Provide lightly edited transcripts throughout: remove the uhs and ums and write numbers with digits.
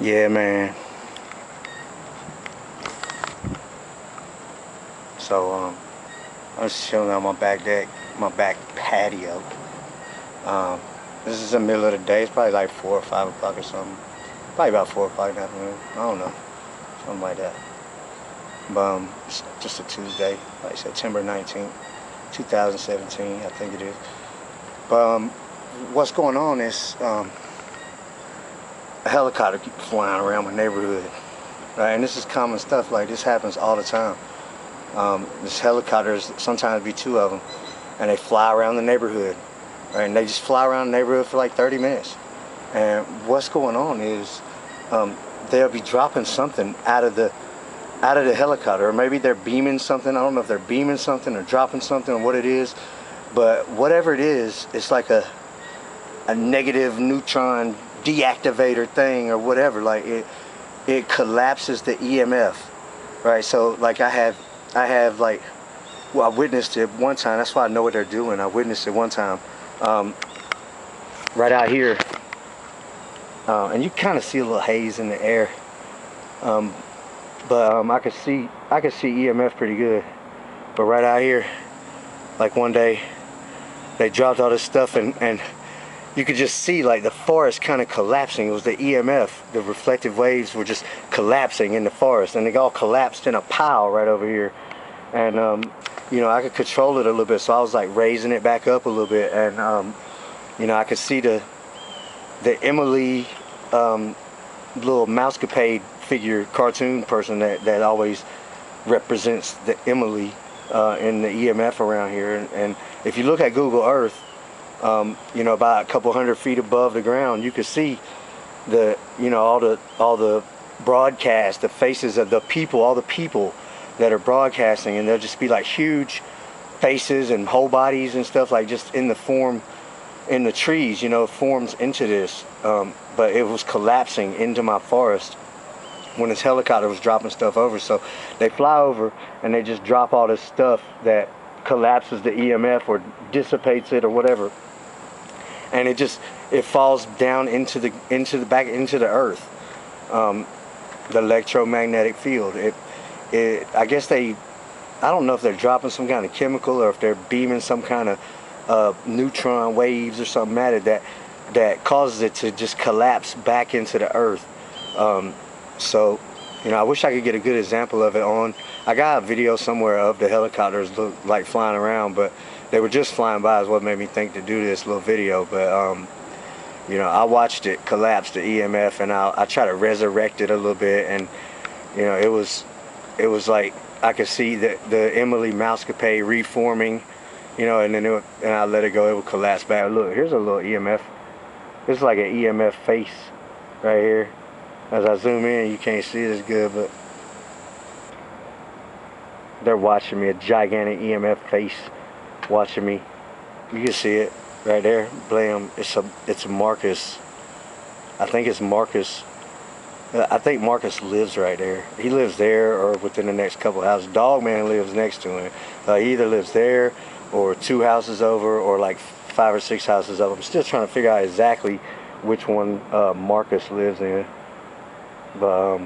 Yeah, man. So, I was chilling on my back deck, my back patio. Um, this is the middle of the day. It's probably like 4 or 5 o'clock or something. Probably about 4 or 5 in the afternoon. I don't know. Something like that. But it's just a Tuesday, like September 19th, 2017, I think it is. But what's going on is a helicopter keep flying around my neighborhood. Right? And this is common stuff. Like, this happens all the time. This helicopters, sometimes be 2 of them, and they fly around the neighborhood. Right? And they just fly around the neighborhood for like 30 minutes. And what's going on is they'll be dropping something out of the helicopter, or maybe they're beaming something. I don't know if they're beaming something or dropping something or what it is, but whatever it is, it's like a negative neutron deactivator thing or whatever. Like it collapses the EMF, right? So like I have like, well, I witnessed it one time. That's why I know what they're doing. I witnessed it one time, right out here, and you kind of see a little haze in the air. But I could see EMF pretty good. But right out here, like one day, they dropped all this stuff, and you could just see like the forest kind of collapsing. It was the EMF, the reflective waves were just collapsing in the forest, and they all collapsed in a pile right over here. And you know, I could control it a little bit, so I was like raising it back up a little bit, and you know, I could see the Emily little mousecapade figure cartoon person that always represents the Emily in the EMF around here. And if you look at Google Earth, you know, about a couple 100 feet above the ground, you can see the, you know, all the broadcast, the faces of the people, all the people that are broadcasting, and they'll just be like huge faces and whole bodies and stuff, like just in the trees, you know, forms into this. But it was collapsing into my forest when this helicopter was dropping stuff over. So they fly over and they just drop all this stuff that collapses the EMF or dissipates it or whatever, and it falls down into the earth, the electromagnetic field. I guess I don't know if they're dropping some kind of chemical or if they're beaming some kind of neutron waves or something at it that causes it to just collapse back into the earth. So, you know, I wish I could get a good example of it I got a video somewhere of the helicopters like flying around, but they were just flying by is what made me think to do this little video. But you know, I watched it collapse the EMF, and I try to resurrect it a little bit, and you know, it was like I could see the Emily mousecapade reforming, you know, and then and I let it go, it would collapse back. Look, here's a little EMF. It's like an EMF face right here. As I zoom in, you can't see it as good, but they're watching me, a gigantic EMF face watching me. You can see it right there. Blam. It's Marcus. I think it's Marcus. I think Marcus lives right there. He lives there or within the next couple houses. Dogman lives next to him. He either lives there or 2 houses over or like 5 or 6 houses up. I'm still trying to figure out exactly which one Marcus lives in. But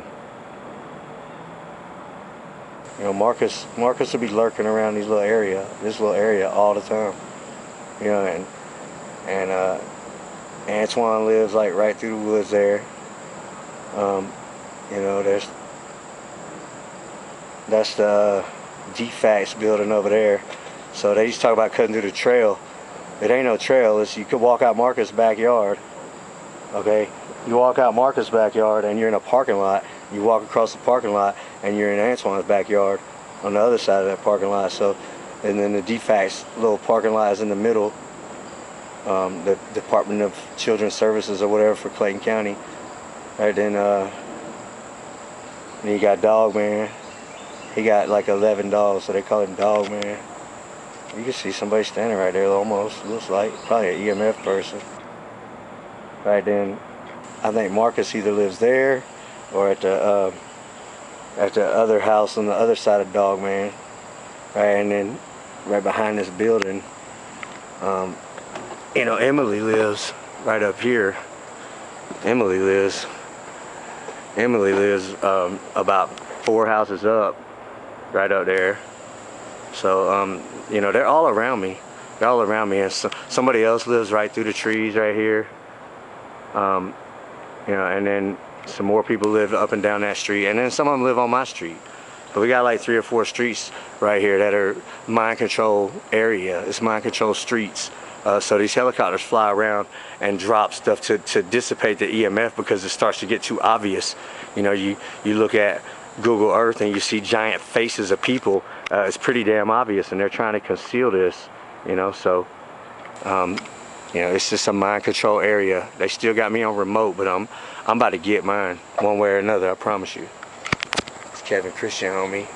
you know, Marcus will be lurking around this little area all the time. You know, and Antoine lives like right through the woods there. You know, that's the DFAX building over there. So they used to talk about cutting through the trail. It ain't no trail. You could walk out Marcus' backyard. Okay, you walk out Marcus' backyard and you're in a parking lot. You walk across the parking lot and you're in Antoine's backyard on the other side of that parking lot. So, and then the DFAX little parking lot is in the middle. The Department of Children's Services or whatever for Clayton County. Right then you got Dogman. He got like 11 dogs, so they call him Dogman. You can see somebody standing right there almost. Looks like probably an EMF person. Right then, I think Marcus either lives there or at the other house on the other side of Dogman. Right, and then right behind this building, you know, Emily lives right up here. Emily lives. Emily lives about 4 houses up, right up there. So you know, they're all around me. They're all around me, and somebody else lives right through the trees right here. You know, and then some more people live up and down that street, and then some of them live on my street. But we got like 3 or 4 streets right here that are mind control area. It's mind control streets. So these helicopters fly around and drop stuff to dissipate the EMF, because it starts to get too obvious. You know, you look at Google Earth and you see giant faces of people. It's pretty damn obvious, and they're trying to conceal this. You know, so you know, it's just a mind control area. They still got me on remote, but I'm about to get mine one way or another, I promise you. It's Kevin Christian, homie.